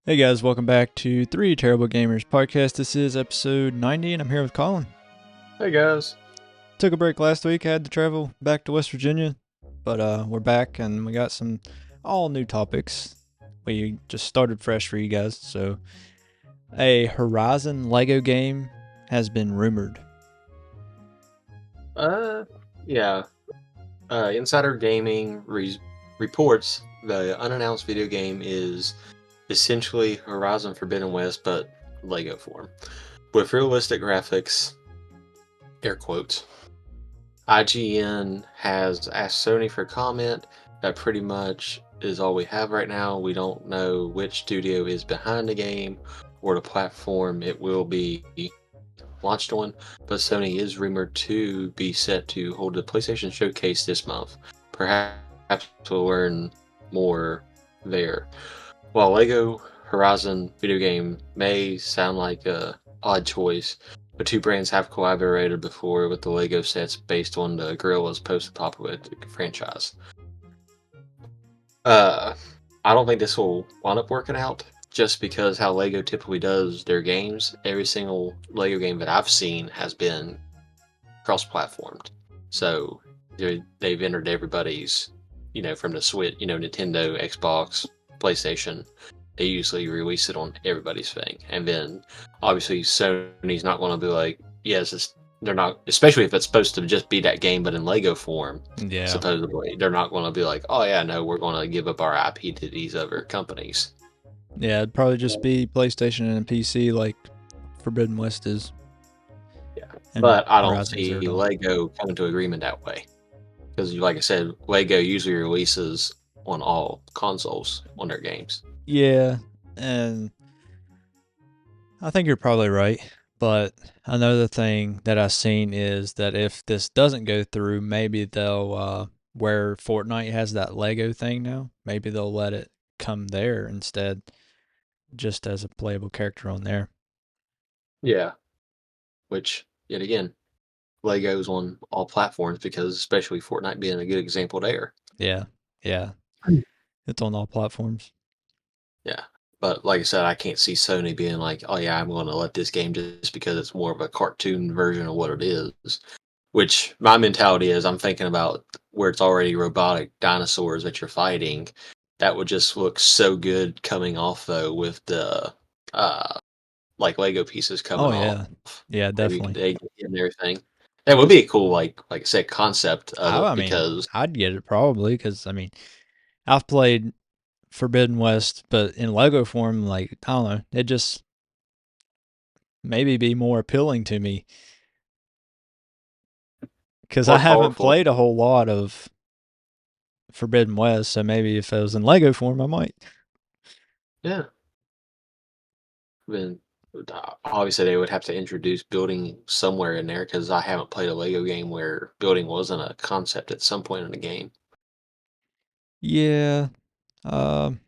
Hey guys, welcome back to Three Terrible Gamers podcast. This is episode 90, and I'm here with Colin. Hey guys. Took a break last week. I had to travel back to West Virginia, but we're back and we got some all new topics. We just started fresh for you guys. So, a Horizon Lego game has been rumored. Uh, yeah. Insider Gaming reports the unannounced video game is essentially Horizon Forbidden West, but Lego form, with realistic graphics. Air quotes. IGN has asked Sony for comment. That pretty much is all we have right now. We don't know which studio is behind the game or the platform it will be launched on, but Sony is rumored to be set to hold the PlayStation Showcase this month. Perhaps we'll learn more there. While Lego Horizon video game may sound like a odd choice, the two brands have collaborated before with the Lego sets based on the Gorilla's post-apocalyptic franchise. Uh, I don't think this will wind up working out just because how Lego typically does their games. Every single Lego game that I've seen has been cross-platformed. So they've entered everybody's, from the Switch, Nintendo, Xbox, PlayStation. They usually release it on everybody's thing. And then obviously Sony's not going to be like, yes, they're not, especially if it's supposed to just be that game, but in Lego form. Yeah. Supposedly, they're not going to be like, oh yeah, no, we're going to give up our IP to these other companies. Yeah, it'd probably just be PlayStation and PC like Forbidden West is. Yeah, And but I don't Horizon Zero see Dawn. Lego coming to agreement that way because, like I said, Lego usually releases on all consoles on their games. Yeah, and I think you're probably right. But another thing that I've seen is that if this doesn't go through, maybe they'll, where Fortnite has that Lego thing now, maybe they'll let it come there instead, just as a playable character on there. Yeah, which yet again, Lego's on all platforms because, especially Fortnite being a good example there. Yeah, yeah. It's on all platforms. Yeah. But like I said, I can't see Sony being like, oh yeah, I'm going to let this game just because it's more of a cartoon version of what it is. Which my mentality is, I'm thinking about where it's already robotic dinosaurs that you're fighting. That would just look so good coming off though with the uh like Lego pieces Oh coming off. yeah, yeah, Maybe definitely. they and everything. That would be a cool like I said concept of I it mean, because I'd get it probably because I've played Forbidden West, but in Lego form, like I don't know, it just maybe be more appealing to me because I more haven't powerful. played a whole lot of Forbidden West, so maybe if it was in Lego form, I might. Yeah. Then obviously they would have to introduce building somewhere in there because I haven't played a Lego game where building wasn't a concept at some point in the game. Yeah. Um.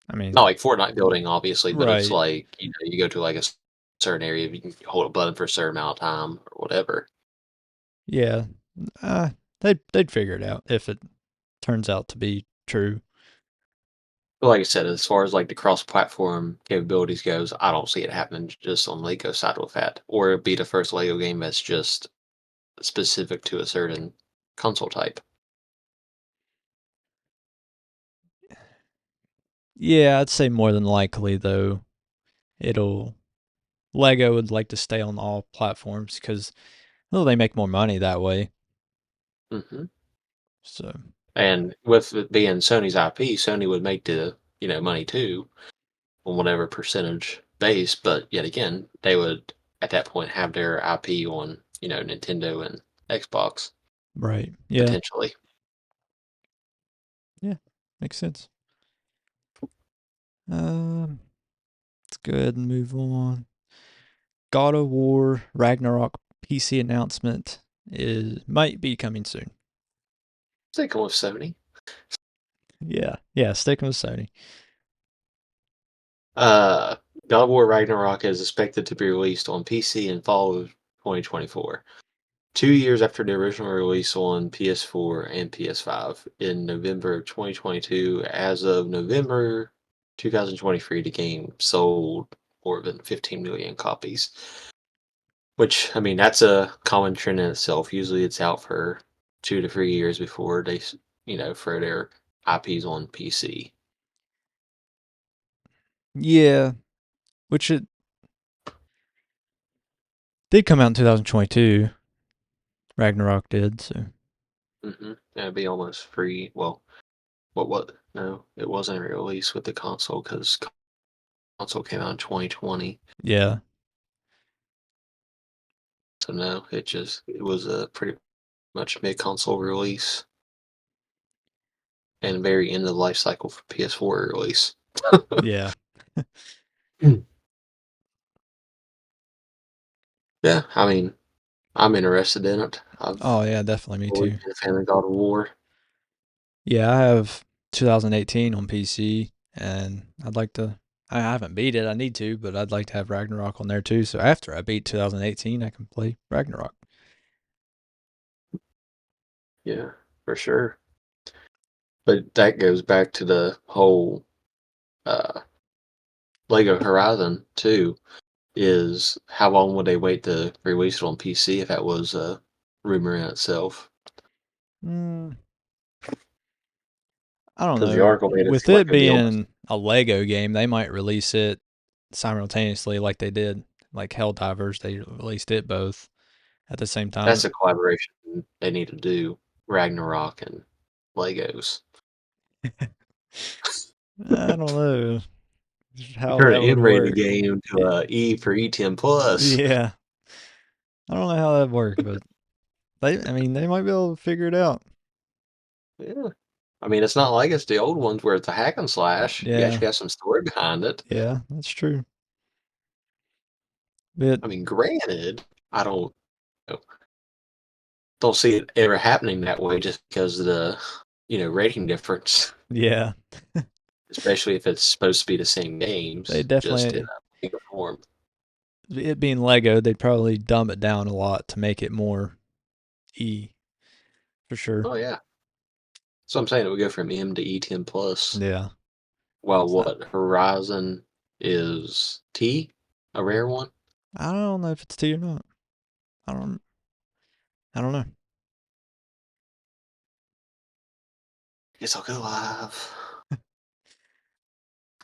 I mean, Not like Fortnite building, obviously, but it's right. like you go to like a certain area, you can hold a button for a certain amount of time or whatever. Yeah. They'd figure it out if it turns out to be true. But like I said, as far as like the cross-platform capabilities goes, I don't see it happening just on Lego side with that, or it'd be the first Lego game that's just specific to a certain console type. Yeah, I'd say more than likely though, it'll Lego would like to stay on all platforms because well, they make more money that way. hmm So And with it being Sony's IP, Sony would make the money too on whatever percentage base. But yet again, they would at that point have their IP on Nintendo and Xbox right. Yeah. potentially. Yeah. Makes sense. Um. Let's go ahead and move on. God of War Ragnarok PC announcement is might be coming soon. Sticking with Sony. Yeah, yeah, sticking with Sony. Uh, God of War Ragnarok is expected to be released on PC in fall of 2024. 2 years after the original release on PS4 and PS5 in November of 2022. As of November 2023, the game sold more than 15 million copies. Which, I mean, that's a common trend in itself. Usually it's out for 2 to 3 years before they, for their IPs on PC. Yeah, which it did come out in 2022. Ragnarok did, so It'd be almost free. Well, what? No, it wasn't released with the console because console came out in 2020. yeah, So no, it was a pretty much mid console release and very end of the life cycle for PS4 release. yeah. Yeah, I mean, I'm interested in it. Oh I've yeah, definitely me always too. been a fan of God of War. Yeah, I have 2018 on PC, and I'd like to. I haven't beat it. I need to, but I'd like to have Ragnarok on there too. So after I beat 2018, I can play Ragnarok. Yeah, for sure. But that goes back to the whole uh, Lego Horizon too. Is how long would they wait to release it on PC if that was a rumor in itself? Mm, I don't Because the know. article made it With seem like it it'd be almost being a Lego game, they might release it simultaneously, like they did, like Helldivers. They released it both at the same that's time. a collaboration they need to do. Ragnarok and Legos. I don't know how Turn an that would M-rated work. game to It, a E for E10 plus. yeah, I don't know how that would work, but I mean, they might be able to figure it out. Yeah. I mean, it's not like it's the old ones where it's a hack and slash. You Yeah, actually have some story behind it. yeah, that's true. But I mean, granted, I don't see it ever happening that way just because of the, rating difference, yeah, especially if it's supposed to be the same they games, just in definitely, a bigger form. it being Lego, they'd probably dumb it down a lot to make it more E for sure. Oh yeah. So I'm saying it would go from M to E10 plus. Yeah. While So what Horizon is T, a rare one. I don't know if it's T or not. I don't. I don't know. Guess I'll go live.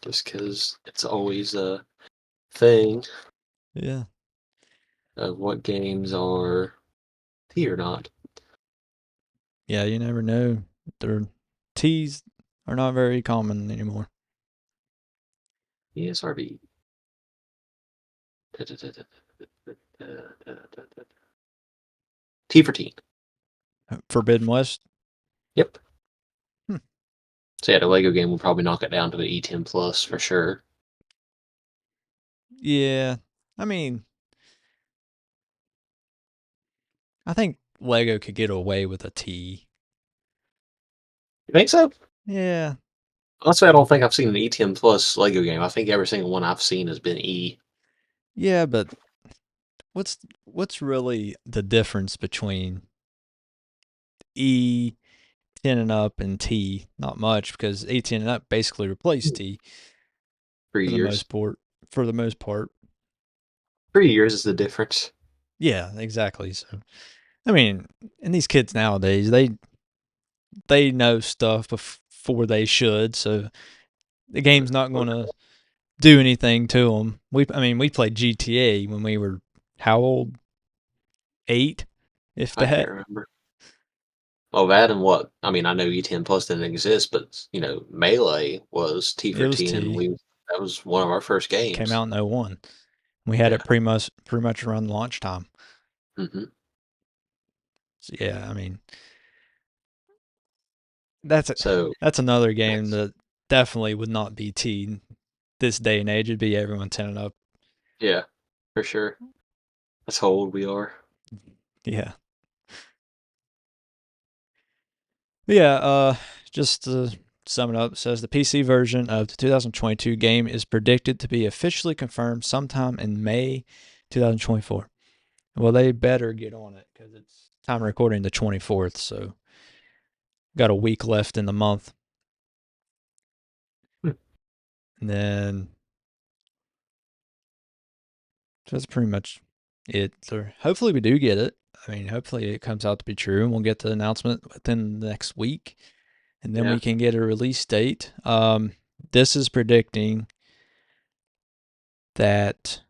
Just because it's always a thing Yeah. of what games are T or not. Yeah. You never know. Their T's are not very common anymore. ESRB. T for teen. Forbidden West. Yep. Hmm. So yeah, the Lego game will probably knock it down to the E10 plus for sure. Yeah. I mean, I think Lego could get away with a T. You think so? Yeah. Honestly, I don't think I've seen an E10 plus Lego game. I think every single one I've seen has been E. Yeah, but what's really the difference between E 10 and up and T? Not much because E 10 and up basically replaced T For for the years. most part. For the most part. 3 years is the difference. Yeah, exactly. So I mean, and these kids nowadays, they know stuff before they should, so the game's not going to do anything to them. I mean, we played GTA when we were how old? 8, if I can't that. remember. Oh, that and what? I mean, I know E10 Plus didn't exist, but Melee was T It for was 10. T. That was one of our first Came games. out in '01. We had Yeah. it pretty much around launch time. hmm So yeah, I mean, that's a, So that's another game that's that definitely would not be T this day and age. It'd be everyone 10 and up. yeah, for sure. That's how old we are. Yeah. Yeah, just to sum it up, it says the PC version of the 2022 game is predicted to be officially confirmed sometime in May 2024. Well, they better get on it because it's time recording the 24th, so got a week left in the month. Hmm. And then so that's pretty much it. So hopefully we do get it. I mean, hopefully it comes out to be true and we'll get the announcement within the next week and then Yeah. we can get a release date. This is predicting that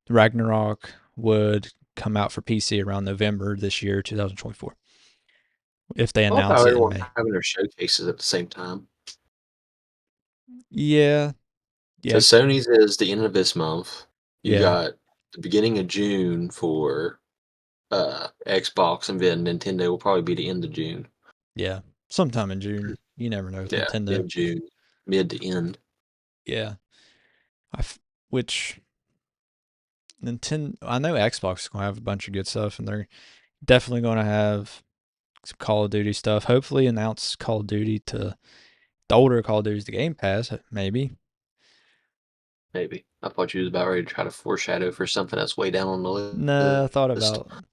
Ragnarok would come out for PC around November this year, 2024, if they I love announce how it in everyone's May. having their showcases at the same time. Yeah, yeah, Because Sony's is the end of this month. You yeah, got the beginning of June for Xbox, and then Nintendo will probably be the end of June. yeah. Sometime in June. You never know with Yeah, Nintendo. end of June, mid to end. Yeah, which Nintendo. I know Xbox is gonna have a bunch of good stuff, and they're definitely gonna have some Call of Duty stuff. Hopefully, announce Call of Duty to the older Call of Duty's the Game Pass. Maybe. Maybe. I thought you was about ready to try to foreshadow for something that's way down on Nah, I the thought list. about.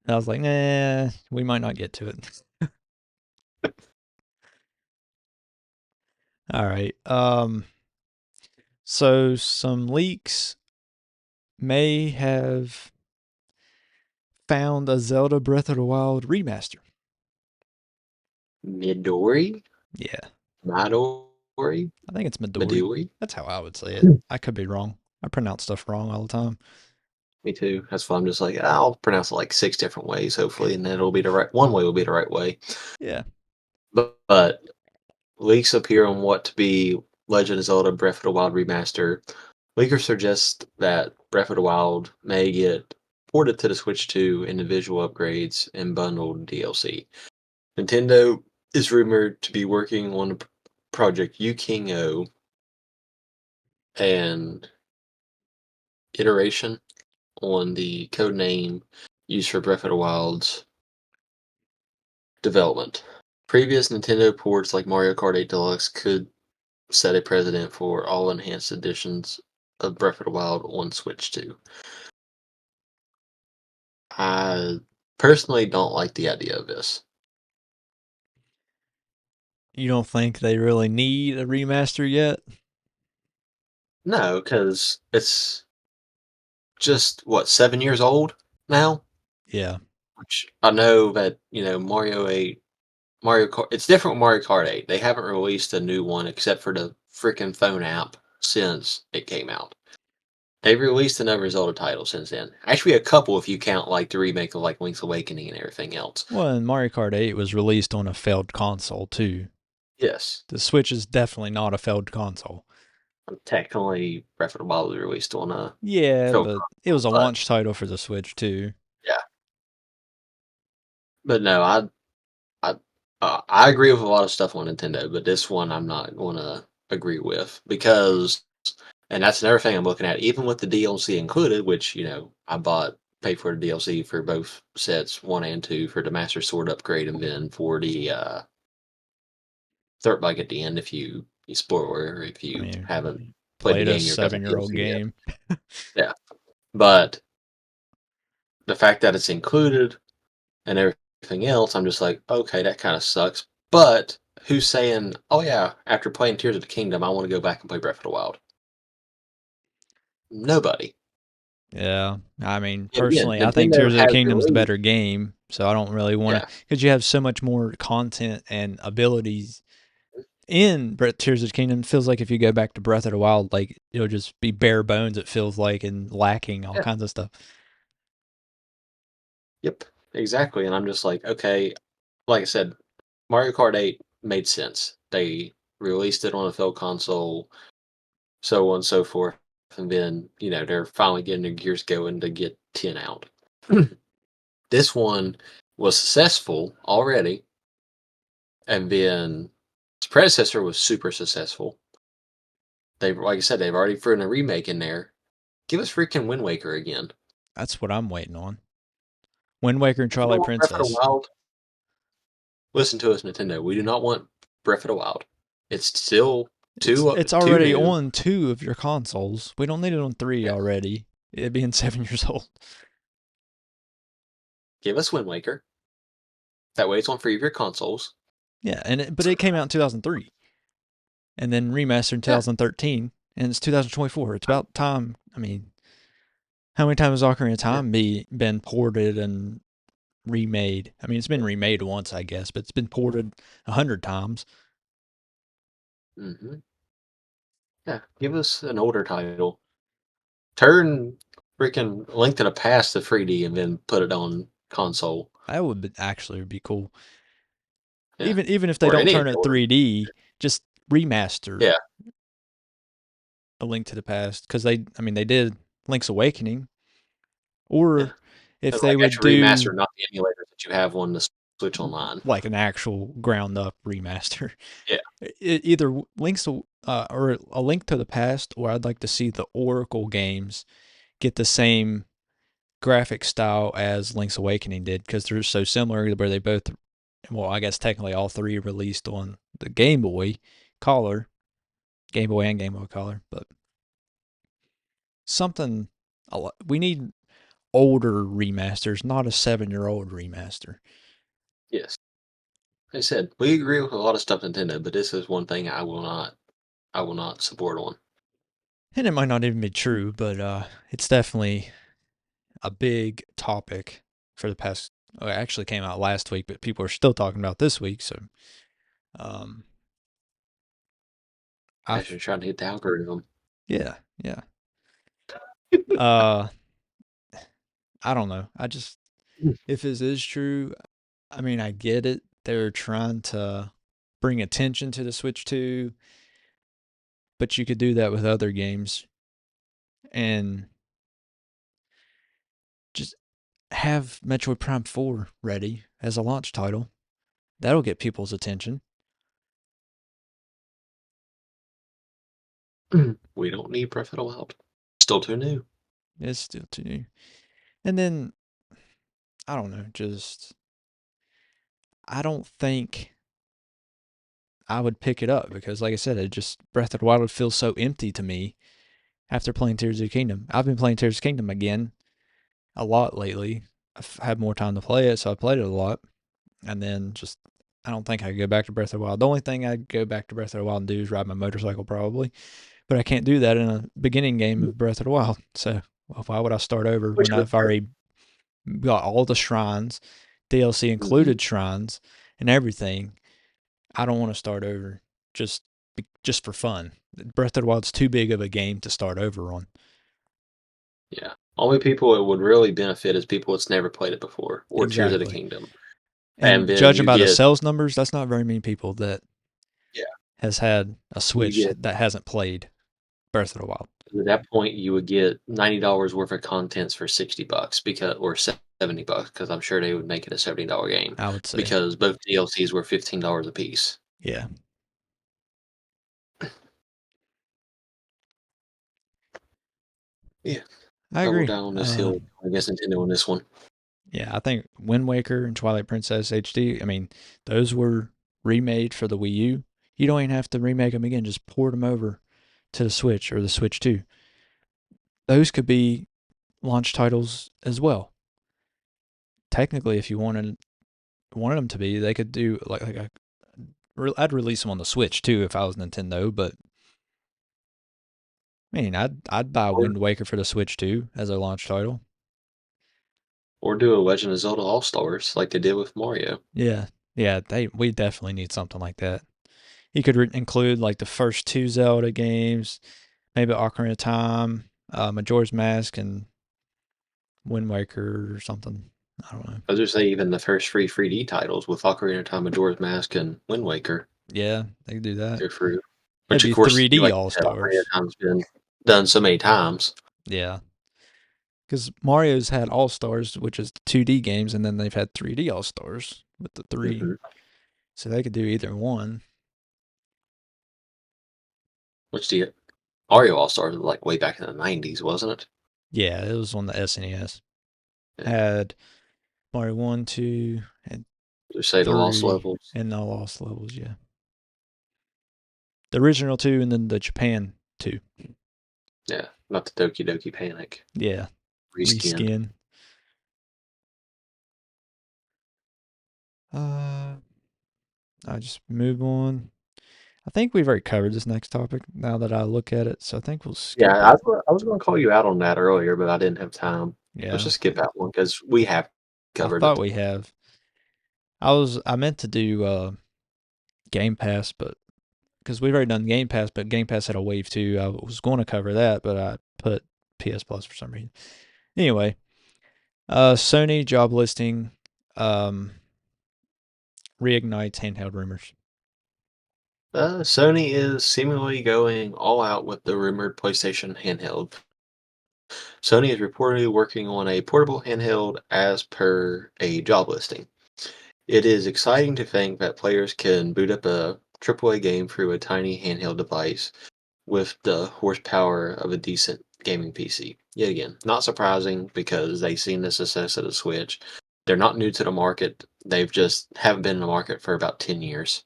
I was like, nah, we might not get to it. All right. So some leaks may have found a Zelda Breath of the Wild remaster. Midori? Yeah, Midori? I think it's Midori. Midori? That's how I would say it. I could be wrong. I pronounce stuff wrong all the time. Me too. That's why I'm just like, I'll pronounce it like six different ways, hopefully, and then it'll be the right one way will be the right way. Yeah. But leaks appear on what to be Legend of Zelda Breath of the Wild Remaster. Leakers suggest that Breath of the Wild may get ported to the Switch 2 individual upgrades and bundled DLC. Nintendo is rumored to be working on Project Yukingo, an iteration on the code name used for Breath of the Wild's development. Previous Nintendo ports like Mario Kart 8 Deluxe could set a precedent for all enhanced editions of Breath of the Wild on Switch 2. I personally don't like the idea of this. You don't think they really need a remaster yet? No, because it's just, what, 7 years old now? Yeah. Which I know that, Mario 8, Mario Kart, it's different with Mario Kart 8. They haven't released a new one except for the freaking phone app since it came out. They've released another Zelda title since then. Actually, a couple if you count like the remake of like Link's Awakening and everything else. Well, and Mario Kart 8 was released on a failed console too. Yes, The Switch is definitely not a failed console. technically Breath of the Wild was released on a Yeah, film but it was console, a but launch title for the Switch too. yeah. But no, I agree with a lot of stuff on Nintendo, but this one I'm not going to agree with because, and that's another thing I'm looking at. Even with the DLC included, which I bought, paid for the DLC for both sets, one and two, for the Master Sword upgrade, and then for the third bike at the end. If you spoiler, if I you mean, haven't played the played a game, you're got the 7-year-old DLC yet. game. Yeah, but the fact that it's included and everything else, I'm just like, okay, that kind of sucks. But who's saying, oh yeah, after playing Tears of the Kingdom, I want to go back and play Breath of the Wild? Nobody. Yeah, I mean, And again, personally, I think Nintendo Tears of the has Kingdom's the released, better game, so I don't really want to yeah, because you have so much more content and abilities in Tears of the Kingdom. It feels like if you go back to Breath of the Wild, like it'll just be bare bones. It feels like and lacking all yeah, kinds of stuff. yep, exactly. And I'm just like, okay, like I said, Mario Kart 8 made sense. They released it on a full console, so on and so forth. And then, they're finally getting their gears going to get 10 out. This one was successful already, and then its predecessor was super successful. They've, like I said, they've already thrown a remake in there. Give us freaking Wind Waker again. That's what I'm waiting on. Wind Waker and If you don't Twilight want Breath of the Princess. Wild, listen to us, Nintendo. We do not want Breath of the Wild. It's still It's too already new. on 2 of your consoles. We don't need it on 3 Yes. already. It being 7 years old. Give us Wind Waker. That way it's on free of your consoles. Yeah, but it came out in 2003. and then remastered in Yeah. 2013, and it's 2024. It's about time. I mean, how many times has Ocarina of Yeah. Time been ported and remade? I mean, it's been remade once, I guess, but it's been ported 100 times. Hmm. Yeah. Give us an older title. Turn freaking Link to the Past to 3D and then put it on console. That would actually be cool. Yeah. Even if they Or don't any turn of the it older. 3D, just remaster Yeah. A Link to the Past, because I mean, they did Link's Awakening, Yeah. or if And they like would actually do remaster, not the emulators that you have on the Switch Online. like an actual ground up remaster. Yeah. Either or A Link to the Past, or I'd like to see the Oracle games get the same graphic style as Link's Awakening did, because they're so similar. Where they both, well, I guess technically all three released on the Game Boy Color, Game Boy and Game Boy Color, but something we need older remasters, not a 7-year-old remaster. Yes. Like I said, we agree with a lot of stuff Nintendo, but this is one thing I will not support on. And it might not even be true, but it's definitely a big topic for the past. Well, it actually came out last week, but people are still talking about this week. So, um, I Actually trying to hit the algorithm. yeah, yeah. Uh, I don't know. I just if this is true, I mean, I get it. They're trying to bring attention to the Switch 2, but you could do that with other games and just have Metroid Prime 4 ready as a launch title. That'll get people's attention. We don't need Breath of the Wild. Still too new. It's still too new. And then I don't know, just I don't think I would pick it up because, like I said, it just Breath of the Wild would feel so empty to me after playing Tears of the Kingdom. I've been playing Tears of the Kingdom again a lot lately. I've had more time to play it, so I played it a lot. And then just I don't think I could go back to Breath of the Wild. The only thing I'd go back to Breath of the Wild and do is ride my motorcycle probably, but I can't do that in a beginning game of Breath of the Wild. So why would I start over Which when was I've already got all the shrines, DLC mm-hmm. included shrines, and everything? I don't want to start over just just for fun. Breath of the Wild's too big of a game to start over on. Yeah. Only people it would really benefit is people that's never played it before, or Tears of the Exactly. Kingdom. And And then judging you by the get sales numbers, that's not very many people that yeah, has had a you Switch get that hasn't played Breath of the Wild. at that point you would get $90 worth of contents for $60 because or $70 because I'm sure they would make it a $70 game I would say, because both DLCs were $15 a piece. yeah, Yeah, I I will agree. die on this hill against Nintendo on this one. Yeah, I think Wind Waker and Twilight Princess HD. I mean, those were remade for the Wii U. You don't even have to remake them again; just port them over to the Switch or the Switch 2. Those could be launch titles as well. Technically, if you wanted them to be, they could do like a. I'd release them on the Switch too if I was Nintendo. But I mean, I'd buy Or Wind Waker for the Switch too as a launch title. or do a Legend of Zelda All Stars like they did with Mario. Yeah, yeah, we definitely need something like that. You could include like the first two Zelda games, maybe Ocarina of Time, Majora's Mask, and Wind Waker or something. I don't know. I was just say even the first three 3D titles with Ocarina of Time, Majora's Mask, and Wind Waker. Yeah, they could do that. They're through. It'd Which of be course, 3D like All you said, Ocarina of Stars. Time's been done so many times. Yeah, because Mario's had All Stars, which is the 2D games, and then they've had 3D All Stars with the three. Hmm. So they could do either one. Which the Mario All Stars was like way back in the '90s, wasn't it? Yeah, it was on the SNES. Yeah. Had Mario 1, 2, and Just say the Lost 3, Levels. and the Lost Levels, yeah. The original 2 and then the Japan 2. Yeah, not the Doki Doki Panic Yeah, reskin. reskin. I just move on. I think we've already covered this next topic now that I look at it, so I think we'll Yeah, skip it. I was going to call you out on that earlier, but I didn't have time. Let's Yeah, just skip that one because we have I covered thought it. we have. I meant to do Game Pass, but because we've already done Game Pass, but Game Pass had a wave too. I was going to cover that, but I put PS Plus for some reason. Anyway, Sony job listing um, reignites handheld rumors. Sony is seemingly going all out with the rumored PlayStation handheld. Sony is reportedly working on a portable handheld as per a job listing. It is exciting to think that players can boot up a AAA game through a tiny handheld device with the horsepower of a decent gaming PC. Yet again, not surprising because they've seen the success of the Switch. They're not new to the market. They've just haven't been in the market for about 10 years.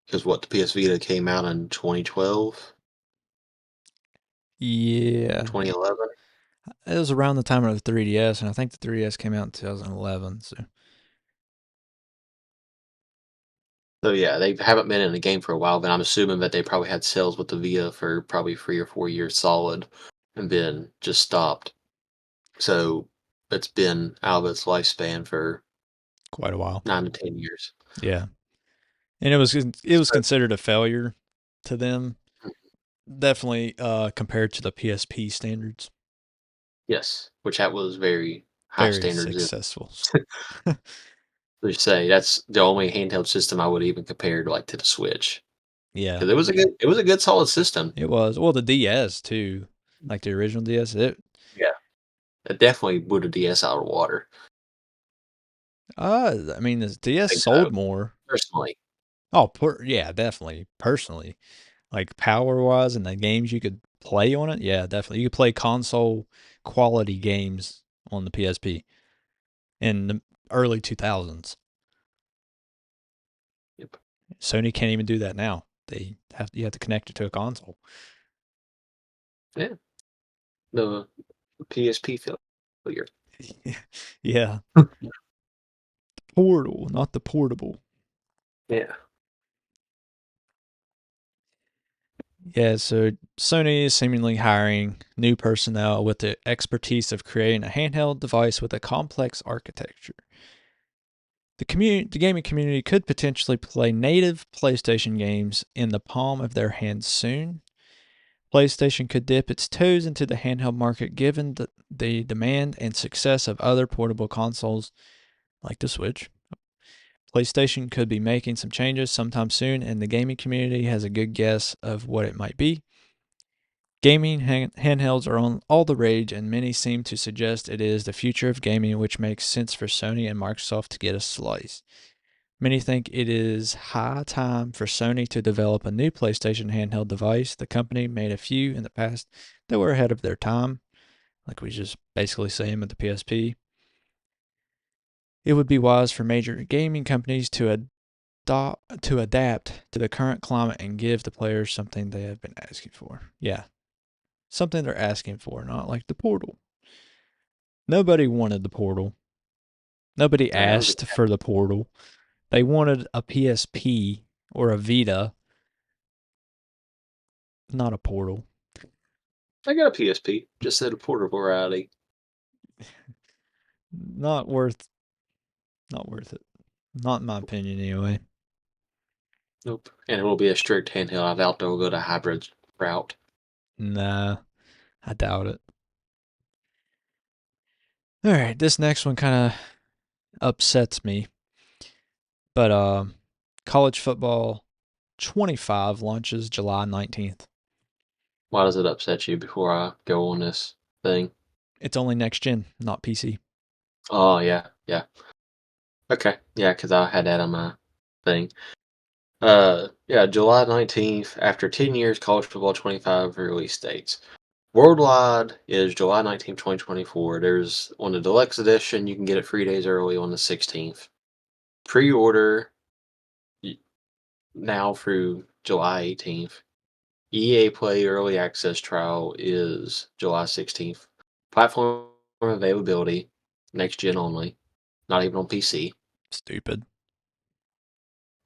Because what, the PS Vita came out in 2012, Yeah, 2011? it was around the time of the 3DS, and I think the 3DS came out in 2011. So So yeah, they haven't been in the game for a while, but I'm assuming that they probably had sales with the Vita for probably 3 or 4 years solid and then just stopped. So it's been out of its lifespan for quite a while. 9 to 10 years. Yeah, and it was So, considered a failure to them. Definitely compared to the PSP standards, yes, which that was very high very standards. successful. They say that's the only handheld system I would even compare to like to the Switch Yeah, because it was a good solid system. it was. Well, the DS too, like the original DS. Yeah, it definitely blew the DS out of the water. I mean, the DS I think so, sold more. personally. Oh, yeah, definitely. Personally, like power wise, and the games you could play on it, yeah, definitely. You could play console quality games on the PSP in the early 2000s. Yep. Sony can't even do that now. You have to connect it to a console. Yeah, the PSP failure. Yeah, portal, not the portable. Yeah. Yeah, so Sony is seemingly hiring new personnel with the expertise of creating a handheld device with a complex architecture. The gaming community could potentially play native PlayStation games in the palm of their hands soon. PlayStation could dip its toes into the handheld market given the demand and success of other portable consoles like the Switch. PlayStation could be making some changes sometime soon, and the gaming community has a good guess of what it might be. Gaming handhelds are on all the rage, and many seem to suggest it is the future of gaming, which makes sense for Sony and Microsoft to get a slice. Many think it is high time for Sony to develop a new PlayStation handheld device. The company made a few in the past that were ahead of their time, like we just basically saying with the PSP. It would be wise for major gaming companies to adapt to the current climate and give the players something they have been asking for. Yeah, something they're asking for, not like the Portal. Nobody wanted the Portal. Nobody No, that was asked for the Portal. They wanted a PSP or a Vita, not a Portal. I got a PSP, just said a portable variety. Not worth not worth it. Not in my opinion anyway. Nope. And it will be a strict handheld. I doubt they'll go the hybrid route. Nah, I doubt it. All right, this next one kind of upsets me, but college football 25 launches July 19th. Why does it upset you before I go on this thing? It's only next gen, not PC. Oh, yeah, yeah. Okay, yeah, because I had that on my thing. Yeah, July 19th, after 10 years, College Football 25 release dates. Worldwide is July 19th, 2024. There's on the deluxe edition, you can get it 3 days early on the 16th. Pre-order now through July 18th. EA Play Early Access Trial is July 16th. Platform availability, next gen only, not even on PC. Stupid.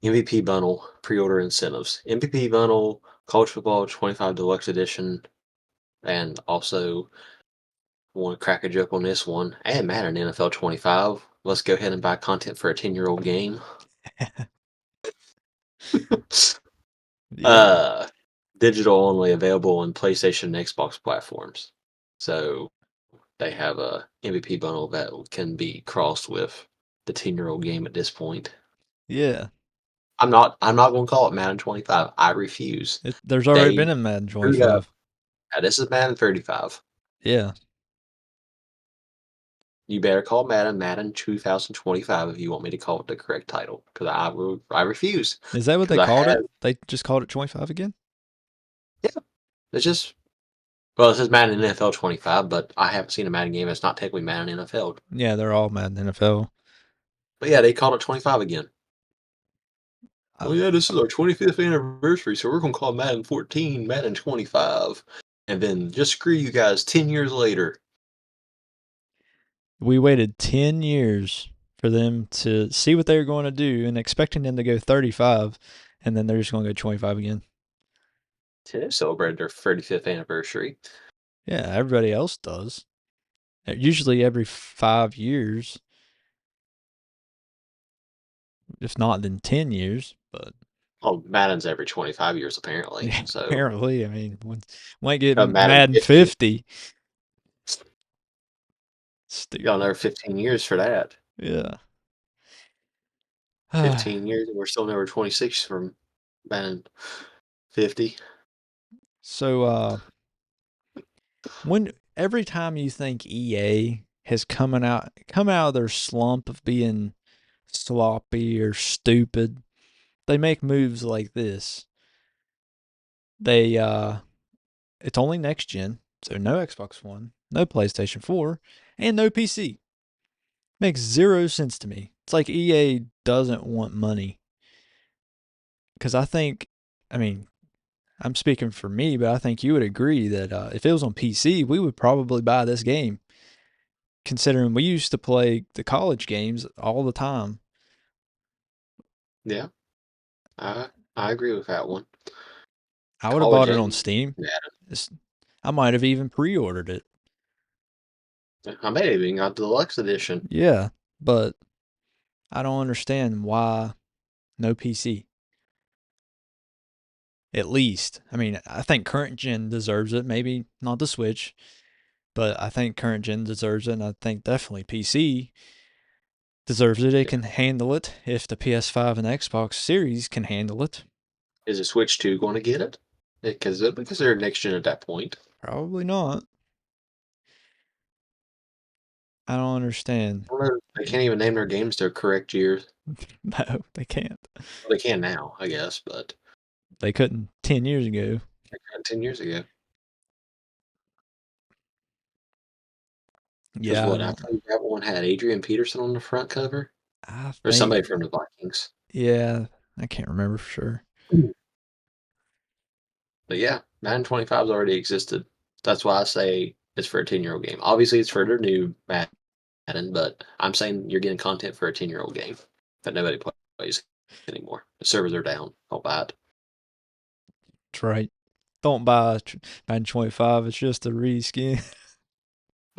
MVP bundle pre-order incentives. MVP bundle, College Football 25 Deluxe Edition, and also want to crack a joke on this one. And Madden NFL 25. Let's go ahead and buy content for a 10-year-old game. Yeah. uh, Digital only available on PlayStation and Xbox platforms. So they have a MVP bundle that can be crossed with the 10-year-old game at this point. Yeah. I'm not going to call it Madden 25. I refuse. There's already They been a Madden screwed up. 25. Now, this is Madden 35. Yeah. You better call Madden 2025 if you want me to call it the correct title, because I refuse. Is that what Because they I called it? have, They just called it 25 again? yeah, it's just, well, it says Madden NFL 25, but I haven't seen a Madden game that's not technically Madden NFL. Yeah, they're all Madden NFL. But yeah, they called it 25 again. I, Oh yeah, this is our 25th anniversary, so we're gonna call Madden 14 Madden 25, and then just screw you guys 10 years later. we waited 10 years for them to see what they were going to do and expecting them to go 35, and then they're just going to go 25 again. To celebrate their 35th anniversary. Yeah, everybody else does. Usually every 5 years, if not then 10 years. But Well, Madden's every 25 years apparently. yeah, So apparently, I mean, when might get Madden Madden 50, 50. got Stupid. another 15 years for that. Yeah. 15 years, and we're still never 26 from Madden 50. So, when every time you think EA has come out of their slump of being sloppy or stupid, they make moves like this. They it's only next gen, so no Xbox One, no PlayStation 4, and no PC. Makes zero sense to me. It's like EA doesn't want money. Cuz I mean, I'm speaking for me, but I think you would agree that if it was on PC, we would probably buy this game considering we used to play the college games all the time. Yeah, I agree with that one. I would have College bought it on and Steam. Madden. I might have even pre-ordered it. I may have even got the deluxe edition. Yeah, but I don't understand why no PC. At least, I mean, I think current gen deserves it. Maybe not the Switch, but I think current gen deserves it, and I think definitely PC deserves it. It Yeah. can handle it if the PS5 and Xbox Series can handle it. Is the Switch 2 going to get it? Because it'll be considered next gen at that point. Probably not. I don't understand. I don't know. They can't even name their games their correct years. No, they can't. Well, they can now, I guess, but They couldn't 10 years ago. 10 years ago. Because Yeah, I what, I don't. thought that one had Adrian Peterson on the front cover? I Or think, somebody from the Vikings. yeah, I can't remember for sure. But yeah, Madden 25's already existed. That's why I say it's for a 10-year-old game. Obviously, it's for their new Madden, but I'm saying you're getting content for a 10-year-old game that nobody plays anymore. The servers are down. Don't buy it. That's right. Don't buy Madden 25. It's just a reskin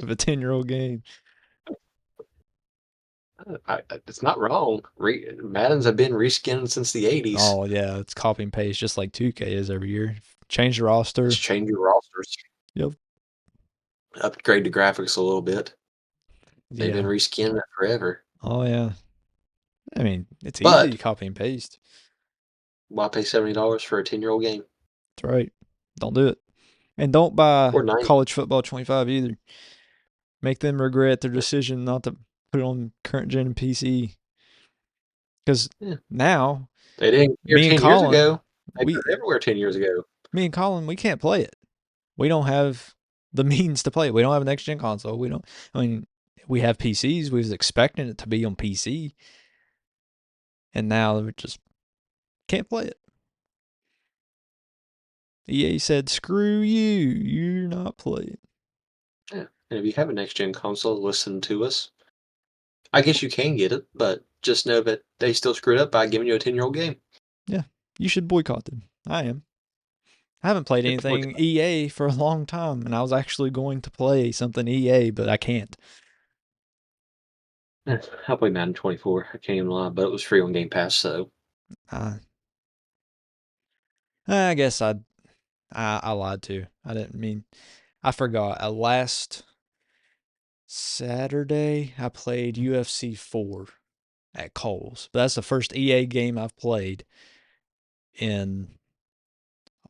of a 10-year-old game. It's not wrong. Maddens have been reskinned since the 80s. Oh, yeah, it's copy and paste just like 2K is every year. Change the Just roster. change your rosters, Yep. upgrade the graphics a little bit. They've been Yeah. reskinning it forever. Oh, yeah. I mean, it's easy to But copy and paste. why pay $70 for a 10-year-old game? That's right. Don't do it. And don't buy Or 90? College Football 25 either. Make them regret their decision not to put it on current gen PC. Because Yeah. now, They didn't care me and 10 years Colin, ago. They put we it everywhere 10 years ago. we can't play it. We don't have the means to play it. We don't have a next gen console. We don't. I mean, we have PCs. We was expecting it to be on PC, and now we just can't play it. EA said, "Screw you. You're not playing." Yeah. And if you have a next gen console, listen to us. I guess you can get it, but just know that they still screwed up by giving you a 10-year-old game. Yeah, you should boycott them. I am. I haven't played It's anything EA for a long time, and I was actually going to play something EA, but I can't. I played Madden 24. I can't even lie, but it was free on Game Pass, so I, I guess I lied too. I didn't mean. I forgot. Last Saturday, I played UFC 4 at Cole's. But that's the first EA game I've played in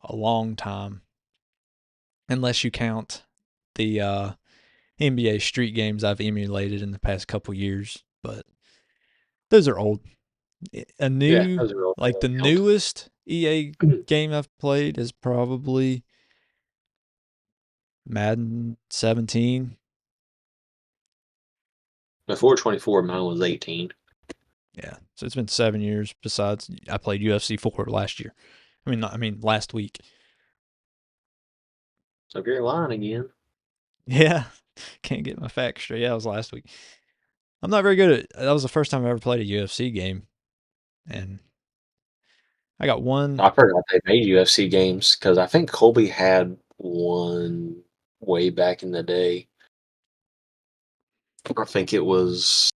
a long time, unless you count the NBA Street games I've emulated in the past couple years. But those are old. A yeah, new, that was a real like the count. newest EA game I've played is probably Madden 17. Before 24, mine was 18. Yeah, so it's been 7 years. Besides, I played UFC 4 last year. Last week. So if you're lying again, Yeah, can't get my facts straight. Yeah, it was last week. I'm not very good at. That was the first time I ever played a UFC game, and I got one. I forgot they made UFC games because I think Colby had one way back in the day. I think it was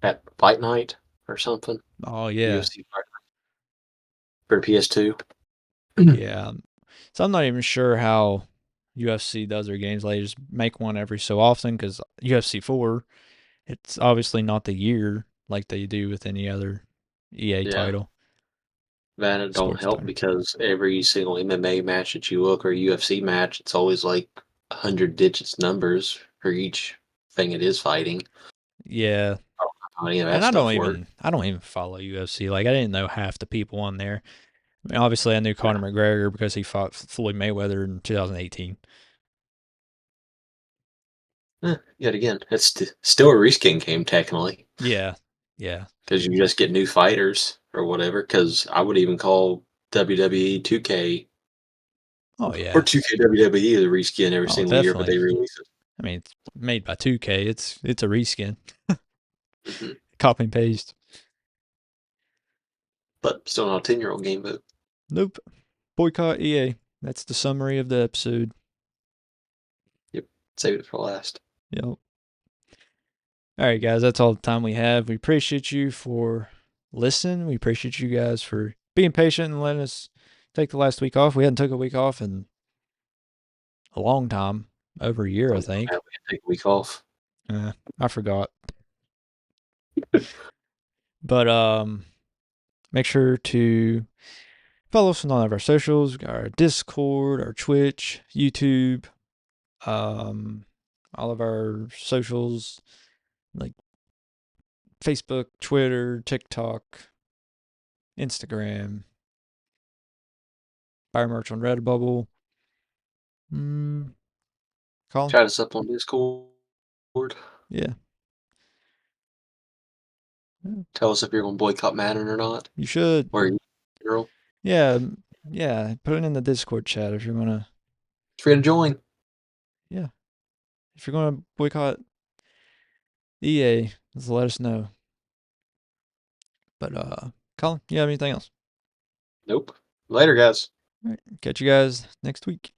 at Fight Night or something. Oh yeah, UFC Fight Night for PS2. yeah. So I'm not even sure how UFC does their games. They just make one every so often because UFC 4, it's obviously not the year like they do with any other EA Yeah, title, that it don't sports help title. because every single MMA match that you look or UFC match, it's always like 100 digits numbers for each thing it is fighting. Yeah, I don't know how any of that and stuff works. I don't even follow UFC. Like I didn't know half the people on there. I mean, obviously I knew Conor McGregor because he fought Floyd Mayweather in 2018. Yet again, it's still a reskin game technically Yeah, yeah. because you just get new fighters or whatever. Because I would even call WWE 2K Oh or yeah. 2K WWE a reskin every Oh, single year, but definitely. they release it. I mean, it's made by 2K. It's a reskin, Hmm. copy and paste. But still not a 10-year-old game, but Nope. Boycott EA. That's the summary of the episode. yep, save it for last. Yep. All right, guys, that's all the time we have. We appreciate you for listening. We appreciate you guys for being patient and letting us take the last week off. We hadn't took a week off in a long time, over a year, I I'm glad think. we can take a week off. I forgot. But make sure to follow us on all of our socials, our Discord, our Twitch, YouTube, um, all of our socials like Facebook, Twitter, TikTok, Instagram, buy our merch on Redbubble. Mm, Colin? Chat us up on Discord. Yeah. Yeah. Tell us if you're going to boycott Madden or not. You should. Or you girl. Yeah. Yeah. Put it in the Discord chat if you're gonna. It's free to join. Yeah. If you're gonna boycott EA, just let us know. But Colin, you have anything else? Nope. Later, guys. All right. Catch you guys next week.